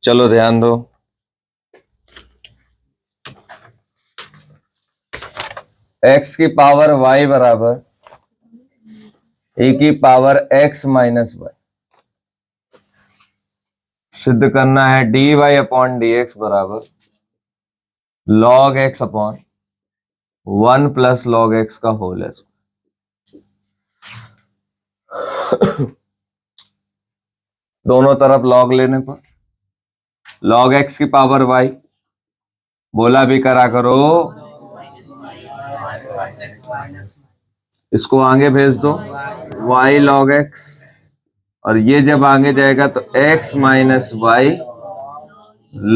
चलो ध्यान दो। x की पावर y बराबर e की पावर x माइनस वाई। सिद्ध करना है dy अपॉन dx बराबर log x upon 1 plus log x का होल है। दोनों तरफ log लेने पर log x की पावर y, बोला भी करा करो, इसको आगे भेज दो y log x, और ये जब आगे जाएगा तो x minus Y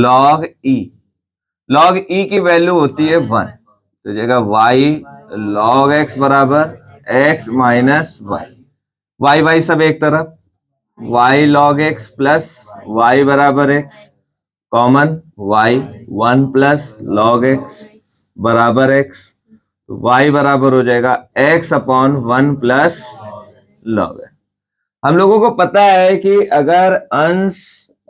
log e। log e की वैल्यू होती है 1, तो जाएगा y log x बराबर x माइनस वाई। y सब एक तरफ, y log x plus y बराबर x common, y 1 plus log x बराबर x, y बराबर हो जाएगा x upon 1 plus log x। हम लोगों को पता है कि अगर अंश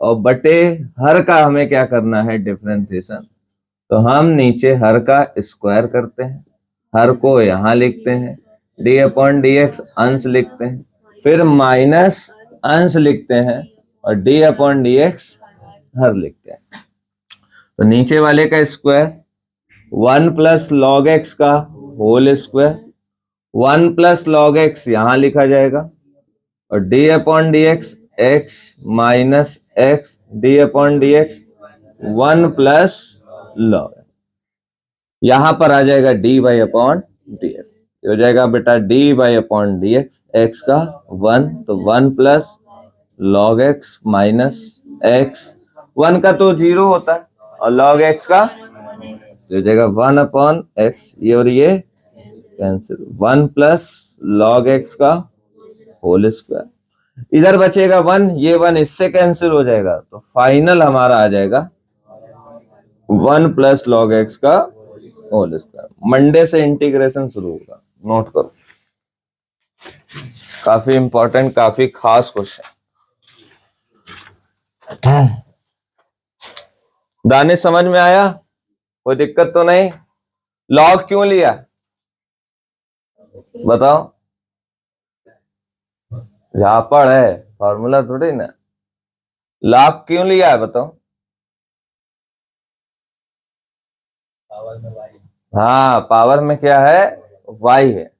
और बटे हर का हमें क्या करना है, डिफरेंशिएशन, तो हम नीचे हर का स्क्वायर करते हैं, हर को यहां लिखते हैं, डी अपॉन डी एक्स अंश लिखते हैं, फिर माइनस अंश लिखते हैं और डी अपॉन डी एक्स हर लिखते हैं। तो नीचे वाले का स्क्वायर 1 प्लस लॉग एक्स का whole square, 1 plus log X यहां लिखा जाएगा, और D upon D X X minus X D upon D X 1 plus log, यहां पर आ जाएगा D Y upon D X, हो जाएगा बेटा D Y upon D X, X का 1 तो 1 plus log x minus x, 1 का तो 0 होता है और लॉग एक्स का तो हो जाएगा 1 अपॉन एक्स, ये और ये कैंसिल, 1 प्लस लॉग एक्स का होल स्क्वायर, इधर बचेगा 1, ये 1 इससे कैंसिल हो जाएगा, तो फाइनल हमारा आ जाएगा 1 प्लस लॉग एक्स का होल स्क्वायर। मंडे से इंटीग्रेशन शुरू होगा, नोट करो, काफी इंपॉर्टेंट, काफी खास क्वेश्चन। दानिश समझ में आया? कोई दिक्कत तो नहीं? लॉग क्यों लिया बताओ? झापड़ है, फॉर्मूला थोड़ी ना। लॉग क्यों लिया है बताओ? हाँ, पावर में क्या है, y है।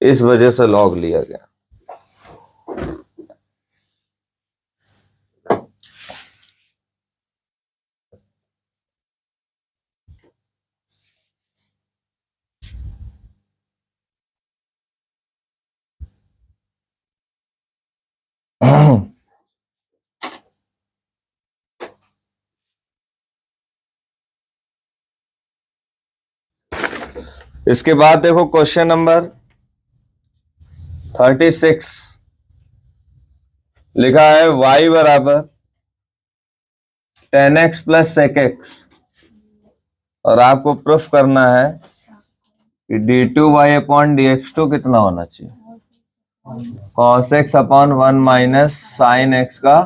इस वजह से लॉग लिया गया। इसके बाद देखो क्वेश्चन नंबर 36 लिखा है y बराबर 10x प्लस sec x, और आपको प्रूफ करना है कि d2y अपॉन dx2 कितना होना चाहिए, cos x upon 1 minus sine x का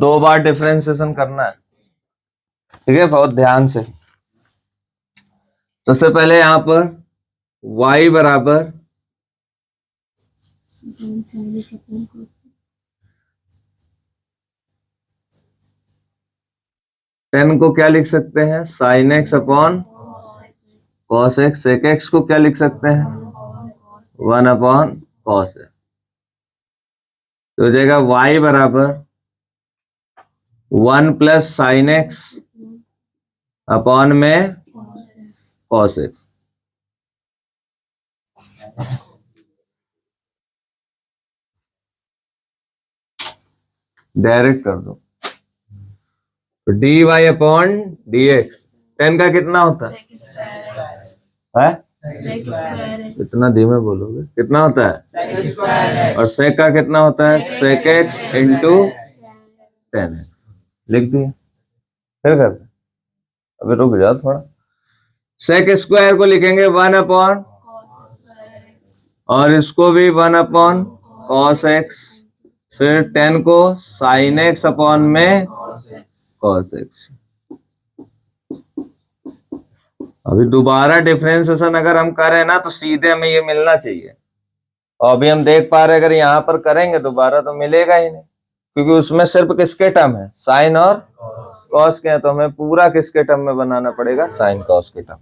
2 बार डिफरेंशिएशन करना है। ठीक है, बहुत ध्यान से। सबसे पहले यहां पर y बराबर 10 को क्या लिख सकते हैं, sine X upon cos X, sec X को क्या लिख सकते हैं, 1 अपॉन कॉस एक्स, तो हो जाएगा y बराबर 1 प्लस साइन एक्स अपॉन में कॉस एक्स। डायरेक्ट कर दो, तो D Y upon D X, 10 का कितना होता है? इतना धीमे बोलोगे, कितना होता है? और सेक का कितना होता है, सेक एक्स इंटू 10x, लिख दिया। फिर कर, अभी रुक जाओ थोड़ा, सेक स्क्वायर को लिखेंगे 1 अपॉन और इसको भी 1 अपॉन cos x, फिर 10 को sin x अपॉन में cos x। अभी दोबारा डिफरेंशिएशन अगर हम करें ना तो सीधे हमें ये मिलना चाहिए, और अभी हम देख पा रहे हैं अगर यहाँ पर करेंगे दोबारा तो मिलेगा ही नहीं, क्योंकि उसमें सिर्फ किसके टर्म है, साइन और कॉस के हैं, तो हमें पूरा किसके टर्म में बनाना पड़ेगा, साइन कॉस के टर्म।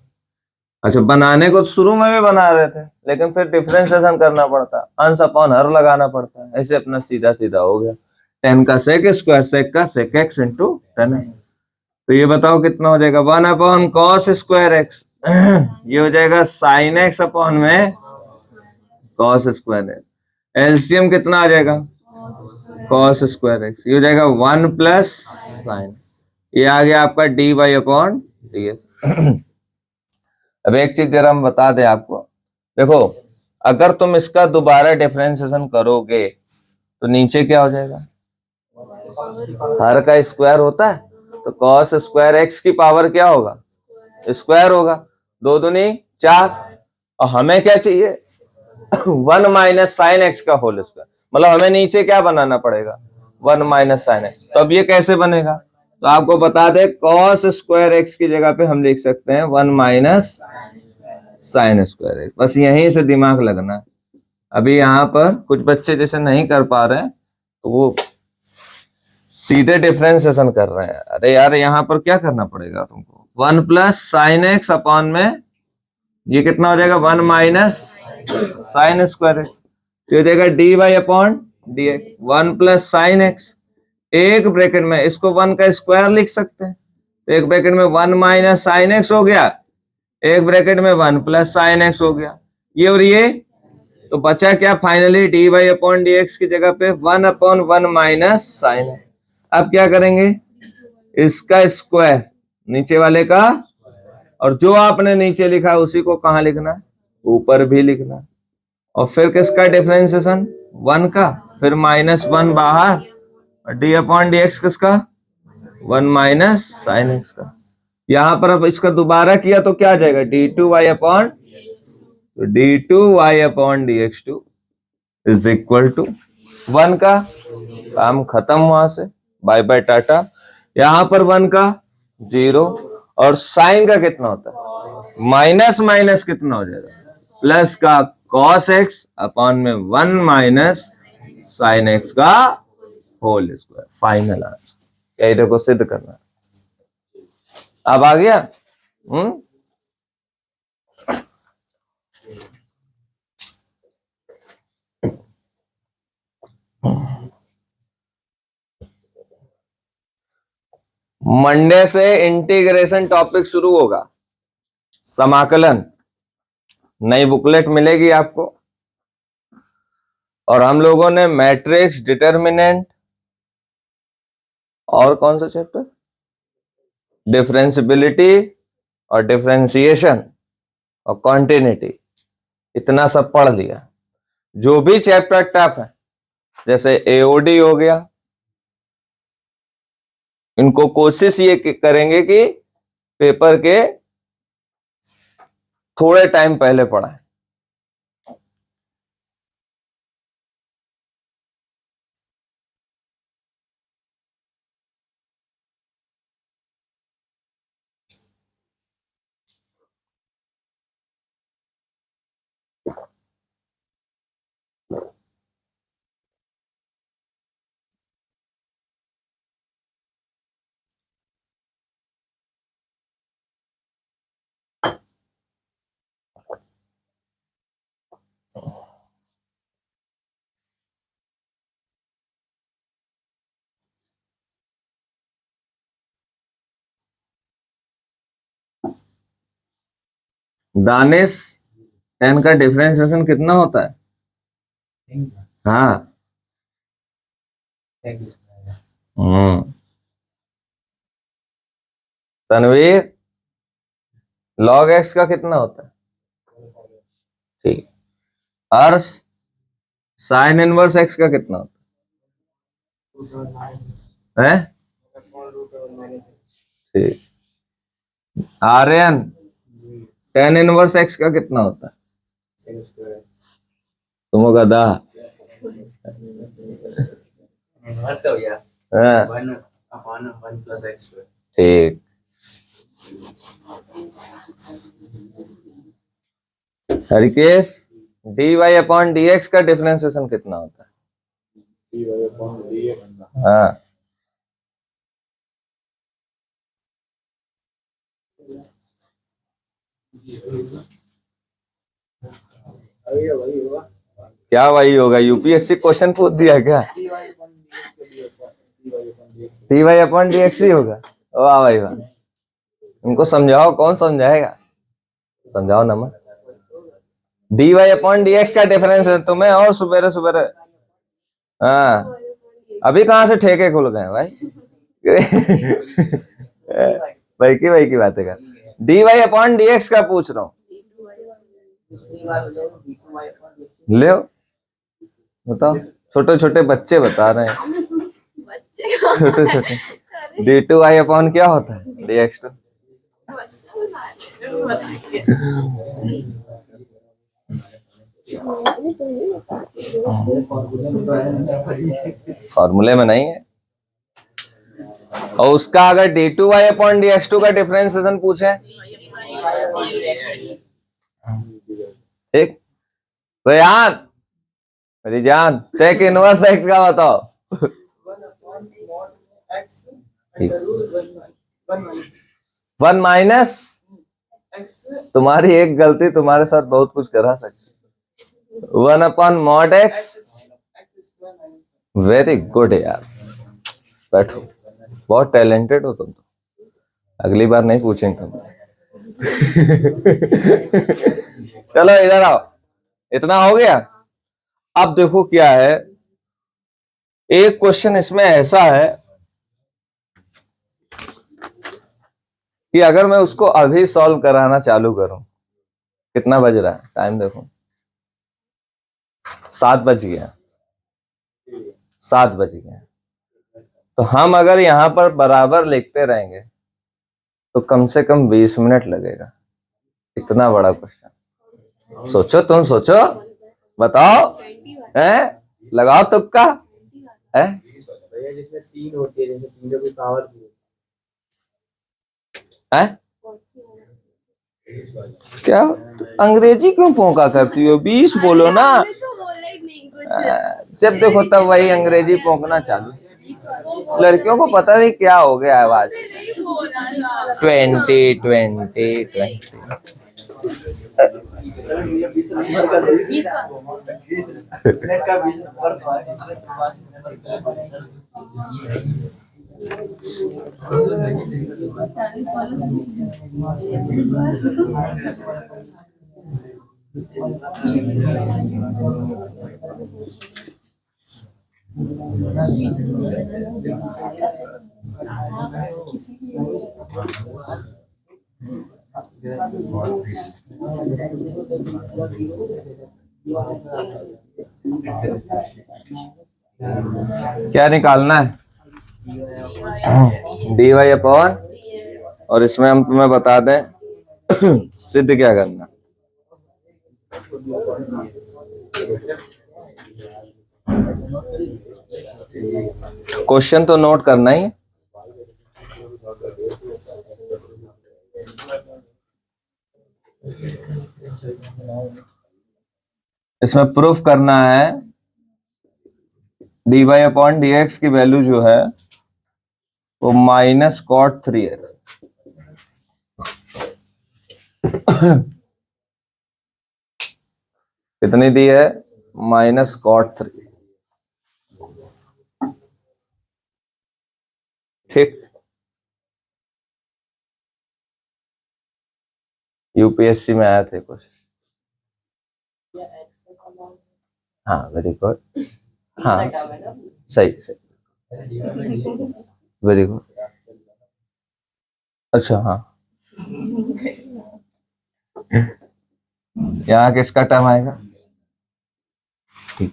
अच्छा, बनाने को शुरू में भी बना रहे थे, लेकिन फिर डिफरेंशिएशन करना पड़ता, अंश अपॉन हर लगाना पड़ता है, ऐसे अपना सीधा सीधा हो गया 10 का सेक स्क्वायर, सेक का सेक एक्स इंटू 10। तो ये बताओ कितना हो जाएगा, 1 अपॉन कॉस स्क्वायर एक्स, ये हो जाएगा साइन एक्स अपॉन में कॉस स्क्वायर एक्स, एलसीएम कितना आ जाएगा, कॉस स्क्वायर एक्स, ये हो जाएगा 1 प्लस साइन, ये आ गया आपका D Y upon D X. अब एक चीज जरा हम बता दें आपको, देखो अगर तुम इसका दोबारा डिफरेंशिएशन करोगे तो नीचे क्या हो जाएगा, हर का स्क्वायर होता है, तो कॉस स्क्वायर एक्स की पावर क्या होगा, स्क्वायर होगा, 2 दूनी 4, और हमें क्या चाहिए 1 माइनस साइन एक्स का होल स्क्वायर, मतलब हमें नीचे क्या बनाना पड़ेगा 1 माइनस साइन एक्स। तो अब ये कैसे बनेगा, तो आपको बता दे कॉस स्क्वायर एक्स की जगह पे हम लिख सकते हैं 1 माइनस साइन स्क्वायर एक्स, बस यहीं से दिमाग लगना है। अभी यहाँ पर कुछ बच्चे जैसे नहीं कर पा रहे हैं तो वो सीधे डिफरेंशिएशन कर रहे हैं, अरे यार यहाँ पर क्या करना पड़ेगा तुमको, 1 प्लस साइन एक्स अपॉन में ये कितना हो जाएगा 1 माइनस साइन स्क्वायर एक्स, तो हो जाएगा D Y upon D X, 1 plus sine X, एक ब्रैकेट में इसको 1 का स्क्वायर लिख सकते हैं, तो एक ब्रैकेट में 1 माइनस साइन एक्स हो गया, एक ब्रैकेट में 1 प्लस साइन एक्स हो गया, ये और ये, तो बचा क्या finally D Y upon D X की जगह पे 1 अपॉन 1 माइनस साइन एक्स। अब क्या करेंगे, इसका स्क्वायर नीचे वाले का, और जो आपने नीचे लिखा उसी को कहां लिखना है, ऊपर भी लिखना, और फिर किसका डिफरेंशिएशन 1 का, फिर -1 बाहर, और डी अपॉन डी एक्स किसका 1 माइनस साइन एक्स का। यहां पर अब इसका दोबारा किया तो क्या आ जाएगा, डी टू वाई अपॉन, तो D two Y upon D X two is equal to 1 का, काम खत्म वहां से, बाय बाय टाटा। यहां पर 1 का 0, और साइन का कितना होता है, माइनस माइनस कितना हो जाएगा, प्लस का कॉस एक्स अपॉन में 1 माइनस साइन एक्स का होल स्क्वायर, फाइनल आंसर। यही देखो सिद्ध करना है, अब आ गया। मंडे से इंटीग्रेशन टॉपिक शुरू होगा, समाकलन, नई बुकलेट मिलेगी आपको, और हम लोगों ने मैट्रिक्स, डिटर्मिनेंट, और कौन सा चैप्टर, डिफरेंशियबिलिटी और डिफरेंशिएशन और कॉन्टिन्यूटी, इतना सब पढ़ लिया। जो भी चैप्टर टफ है जैसे एओडी हो गया, इनको कोशिश ये करेंगे कि पेपर के थोड़े टाइम पहले पढ़ाएं। दानिश 10 का डिफरेंशिएशन कितना होता है, हाँ तनवीर log x का कितना होता है, ठीक। अर्श साइन इनवर्स x का कितना होता है, ठीक। आर्यन tan इनवर्स x का कितना होता है, तुम गधा। का भैया हाँ 1/1 + x²। ठीक। हरिकेश, dy/dx का डिफरेंशिएशन कितना होता है? dy/dx हाँ वही होगा। क्या वही होगा? यूपीएससी क्वेश्चन पूछ दिया क्या? dy/dx ही होगा। वाह भाई वाह, उनको समझाओ, कौन समझाएगा? समझाओ ना मत। dy/dx का डिफरेंस है तुम्हें, और सुबेरे सुबेरे। हाँ अभी कहाँ से ठेके खुल गए भाई? भाई की बातें कर। dy/dx का पूछ रहा हूँ। ले बताओ, छोटे छोटे बच्चे बता रहे हैं। छोटे छोटे d2y/ क्या होता है? dx2। फॉर्मूले में नहीं है। और उसका अगर d2y/dx2 का डिफरेंशिएशन पूछे, ठीक? रेहान, मेरी जान, सेक इनवर्स x का बताओ। 1 माइनस, तुम्हारी एक गलती तुम्हारे साथ बहुत कुछ करा सकती। 1/mod x। वेरी गुड यार, बैठो, बहुत टैलेंटेड हो तुम तो। अगली बार नहीं पूछेंगे तुम। चलो इधर आओ, इतना हो गया। अब देखो क्या है, एक क्वेश्चन इसमें ऐसा है कि अगर मैं उसको अभी सॉल्व कराना चालू करूं, कितना बज रहा है? टाइम देखो, 7 बज गया। 7 बज गया। तो हम अगर यहां पर बराबर लिखते रहेंगे तो कम से कम 20 मिनट लगेगा। इतना बड़ा क्वेश्चन, सोचो, तुम सोचो, बताओ, हैं? लगाओ तुक्का, है? जिसमें 3 होती है, जैसे 3 की पावर है? क्या अंग्रेजी क्यों पोंका करती हो? 20 बोलो ना। जब देखो तब वही अंग्रेजी पोंकना चालू। लड़कियों को पता नहीं क्या हो गया है आज। 20 क्या निकालना है? dy/, और इसमें हम तुम्हें बता दें सिद्ध क्या करना। क्वेश्चन तो नोट करना ही है। इसमें प्रूफ करना है dy/dx की वैल्यू जो है वो -cot3x। कितनी दी है? -cot3। ठीक, यूपीएससी में आया थे कुछ। हाँ वेरी गुड, हाँ सही सही, वेरी गुड। अच्छा हाँ, यहाँ किसका टर्म आएगा? ठीक,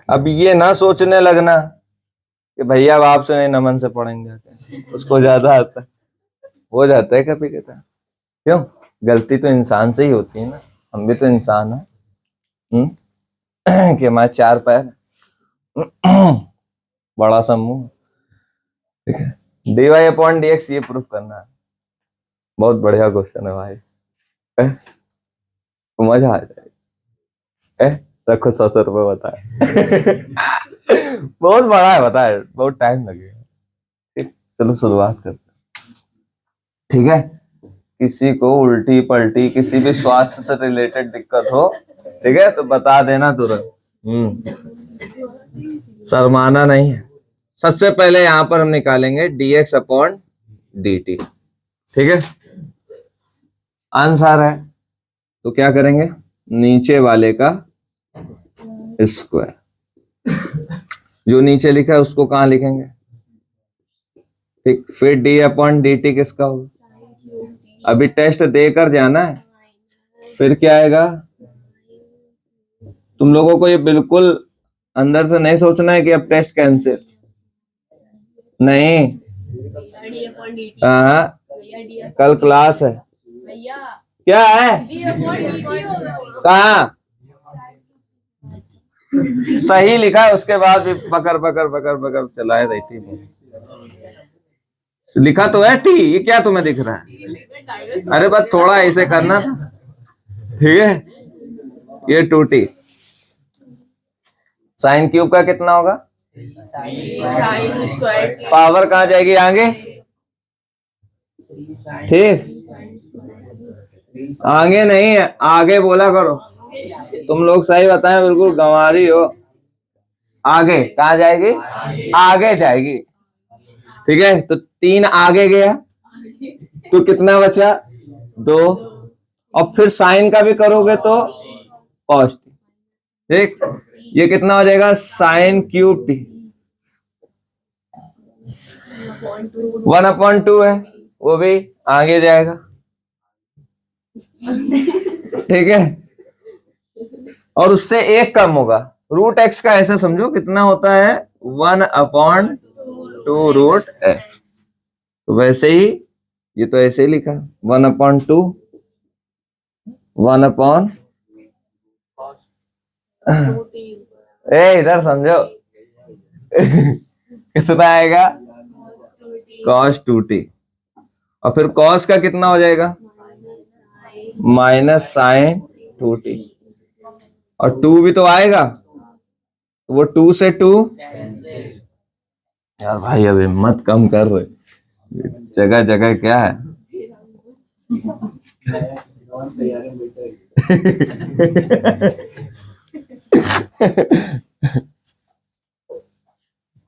अब ये ना सोचने लगना कि भैया बाप से नहीं नमन से पढ़ेंगे, उसको ज्यादा आता है। हो जाता है कभी कभी। क्यों? गलती तो इंसान से ही होती है ना, हम भी तो इंसान हैं। कि हमारे चार पैर, बड़ा सा मुंह, ठीक है। dy अपॉन dx ये प्रूफ करना है। बहुत बढ़िया क्वेश्चन है भाई, तो मजा आ जाएगा। रखो 100 रुपये बताए। बहुत बड़ा है, बताए, बहुत टाइम लगेगा। ठीक, चलो शुरुआत करते हैं। ठीक है, किसी को उल्टी पलटी किसी भी स्वास्थ्य से रिलेटेड दिक्कत हो, ठीक है, तो बता देना तुरंत। शर्माना नहीं है। सबसे पहले यहां पर हम निकालेंगे dx अपॉन dt, ठीक है। आंसर है तो क्या करेंगे, नीचे वाले का स्क्वायर, जो नीचे लिखा है उसको कहां लिखेंगे, ठीक। फिर d अपॉन dt किसका होगा, अभी टेस्ट देकर जाना है। फिर क्या आएगा, तुम लोगों को ये बिल्कुल अंदर से नहीं सोचना है कि अब टेस्ट कैंसिल, नहीं। हाँ, कल क्लास है। क्या है, कहा सही लिखा है, उसके बाद भी पकड़ पकड़ पकड़ पकड़ चलाए रहती है। लिखा तो है टी, ये क्या तुम्हें दिख रहा है, अरे बस थोड़ा ऐसे करना था, ठीक है। ये 2t, साइन क्यूब का कितना होगा, पावर कहां जाएगी आगे, ठीक। आगे नहीं है, आगे बोला करो, तुम लोग सही बताएं, बिल्कुल गंवारी हो। आगे कहां जाएगी, आगे जाएगी, ठीक है। तो 3 आगे गया तो कितना बचा, 2, और फिर साइन का भी करोगे तो कॉस, ठीक। ये कितना हो जाएगा, साइन क्यूब टी, 1/2 है, वो भी आगे जाएगा, ठीक है। और उससे एक कम होगा, रूट एक्स का ऐसे समझो कितना होता है, 1/2 रूट एक्स। तो वैसे ही ये तो ऐसे ही लिखा, 1/2, 1 इधर समझो। कितना आएगा, cos 2t, और फिर cos का कितना हो जाएगा, माइनस साइन 2t, और 2 भी तो आएगा, तो वो 2 से 2, यार भाई अब हिम्मत कम कर रहे, जगह जगह क्या है।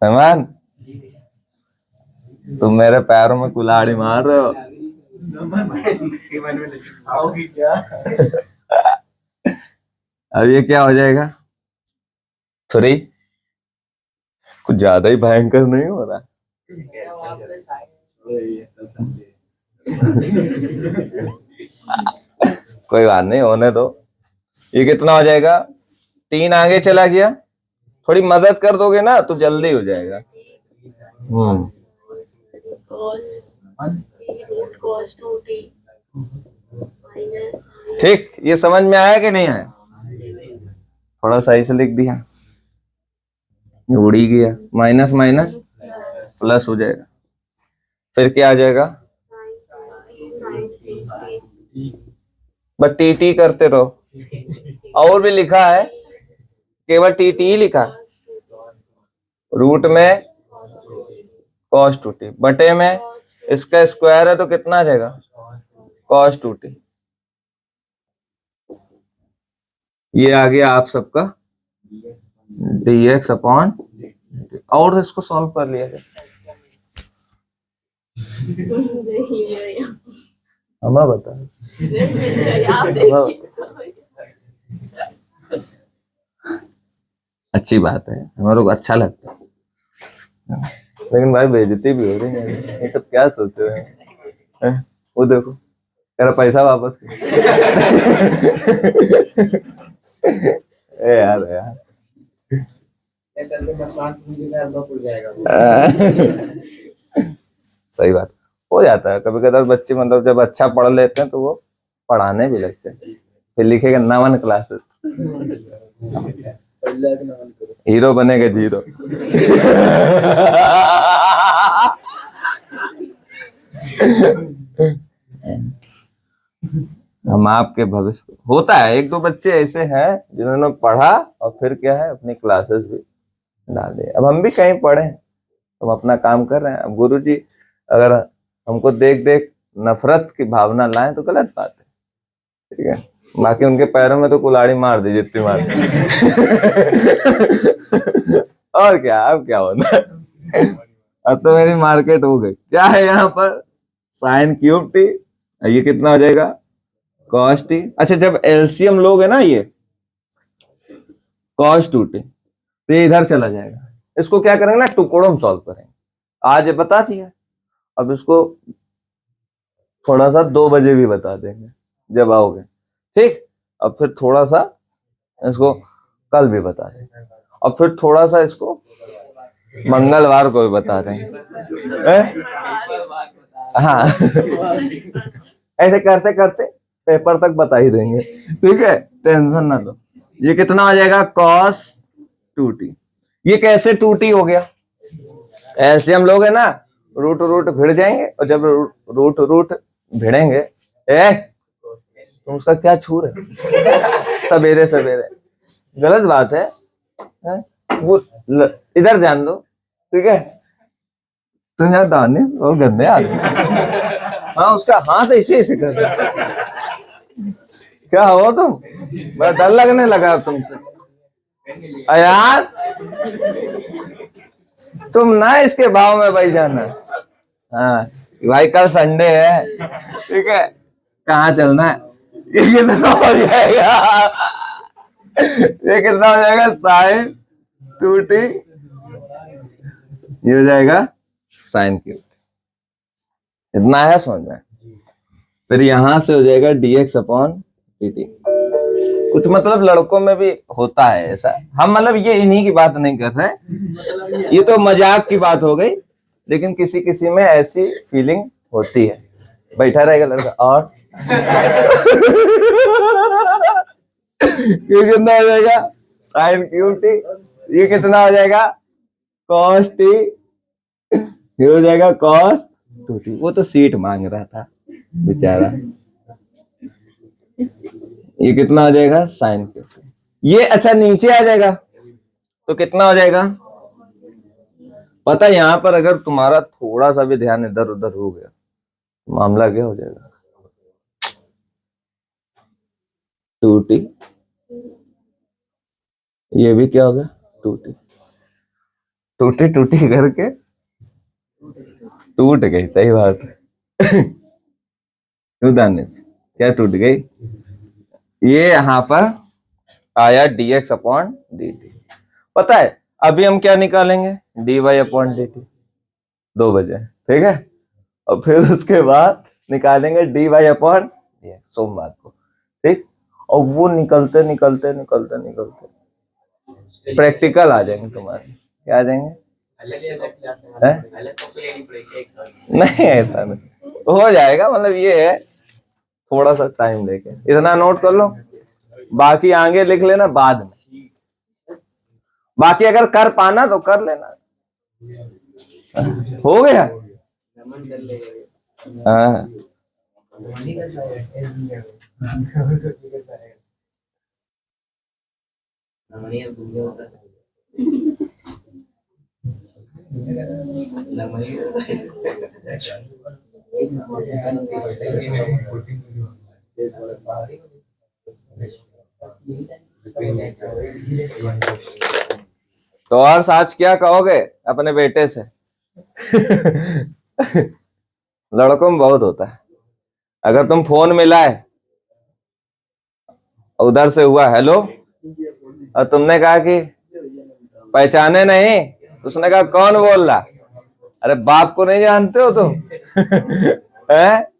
मेहमान, तुम मेरे पैरों में कुल्हाड़ी मार रहे हो। अब ये क्या हो जाएगा, 3, कुछ ज्यादा ही भयंकर नहीं हो रहा। कोई बात नहीं, होने दो। ये कितना हो जाएगा, 3 आगे चला गया, थोड़ी मदद कर दोगे ना तो जल्दी हो जाएगा। ठीक, ये समझ में आया कि नहीं आया, थोड़ा सही से लिख दिया, उड़ ही गया, माइनस माइनस प्लस हो जाएगा। फिर क्या आ जाएगा, बस टी टी करते रहो, और भी लिखा है, केवल टी टी ही लिखा, रूट में cos 2t, बटे में इसका स्क्वायर है तो कितना आ जाएगा, cos 2t। ये आ गया आप सबका dx अपॉन, और इसको सॉल्व कर लिया जाए। हमें बता, अच्छी बात है, हमारे को अच्छा लगता है, लेकिन भाई बेइज्जती भी हो रही है, ये सब क्या सोच रहे हैं। वो देखो तेरा पैसा वापस। ए यार यार, सही बात। हो जाता है कभी कभी बच्चे, मतलब जब अच्छा पढ़ लेते हैं तो वो पढ़ाने भी लगते हैं, फिर लिखेगा नवन क्लासेस, हीरो बनेगा जीरो। हम आपके भविष्य, होता है एक दो बच्चे ऐसे हैं जिन्होंने पढ़ा और फिर क्या है अपनी क्लासेस भी डाल दी। अब हम भी कहीं पढ़े, हम अपना काम कर रहे हैं। अब गुरुजी अगर हमको देख देख नफरत की भावना लाएं तो गलत बात है, ठीक है। बाकी उनके पैरों में तो कुल्हाड़ी मार दी जितनी मार दी। और क्या, अब क्या होना है? अब तो मेरी मार्केट हो गई। क्या है यहाँ पर, साइन क्यूब टी, ये कितना हो जाएगा कॉस टी। अच्छा जब एलसीएम लोगे ना ये कॉस टू टी, तो ये इधर चला जाएगा। इसको क्या करेंगे ना, टुकड़ों में सॉल्व करेंगे। आज ये बता दिया, अब इसको थोड़ा सा 2 बजे भी बता देंगे जब आओगे, ठीक। अब फिर थोड़ा सा इसको कल भी बता देंगे, और फिर थोड़ा सा इसको मंगलवार को भी बता देंगे। हाँ। ऐसे करते करते पेपर तक बता ही देंगे, ठीक है, टेंशन ना लो। ये कितना हो जाएगा कॉस 2t। ये कैसे 2t हो गया, ऐसे हम लोग है ना रूट रूट भिड़ जाएंगे, और जब रूट रूट भिड़ेंगे, तुम उसका क्या छू रहे सवेरे सवेरे, गलत बात है, वो इधर ध्यान दो, ठीक है। तुम यार दानिश बहुत गंदे आदमी। हाँ उसका हाथ ऐसे ऐसे कर रहा। क्या हो तुम, बड़ा डर लगने लगा अब तुमसे यार। तुम ना इसके भाव में भाई जाना। हाँ भाई कल संडे है, ठीक है, कहाँ चलना है। ये कितना हो जाएगा, ये कितना हो जाएगा साइन 2t, ये हो जाएगा साइन क्यूब, इतना है समझ में। फिर यहां से हो जाएगा dx अपॉन dt। कुछ मतलब लड़कों में भी होता है ऐसा, हम मतलब ये इन्हीं की बात नहीं कर रहे हैं, ये तो मजाक की बात हो गई, लेकिन किसी किसी में ऐसी फीलिंग होती है। बैठा रहेगा लड़का और ये कितना हो जाएगा साइन क्यूब टी, ये कितना हो जाएगा कॉस टी, ये हो जाएगा कॉस 2t। वो तो सीट मांग रहा था बेचारा। ये कितना हो जाएगा साइन क्यूब, ये अच्छा नीचे आ जाएगा तो कितना हो जाएगा पता है। यहां पर अगर तुम्हारा थोड़ा सा भी ध्यान इधर उधर हो गया मामला क्या हो जाएगा, 2t, ये भी क्या होगा 2t, टूटी टूटी करके टूट गई, सही बात है। क्यों दानिश, क्या टूट गई, ये यहां पर आया dx अपॉन dt। पता है अभी हम क्या निकालेंगे, dy अपॉन dt, 2 बजे, ठीक है। और फिर उसके बाद निकालेंगे dy अपॉन सोमवार को, ठीक। और वो निकलते निकलते निकलते निकलते प्रैक्टिकल आ जाएंगे तुम्हारे, क्या आ जाएंगे, नहीं ऐसा नहीं हो जाएगा, मतलब ये है थोड़ा सा टाइम लेके, इतना नोट कर लो, बाकी आगे लिख लेना बाद में, बाकी अगर कर पाना तो कर लेना। हो गया, हाँ तो और आज क्या कहोगे अपने बेटे से। लड़कों में बहुत होता है, अगर तुम फोन मिलाए उधर से हुआ हेलो और तुमने कहा कि पहचाने नहीं, उसने कहा कौन बोल रहा, अरे बाप को नहीं जानते हो तुम। है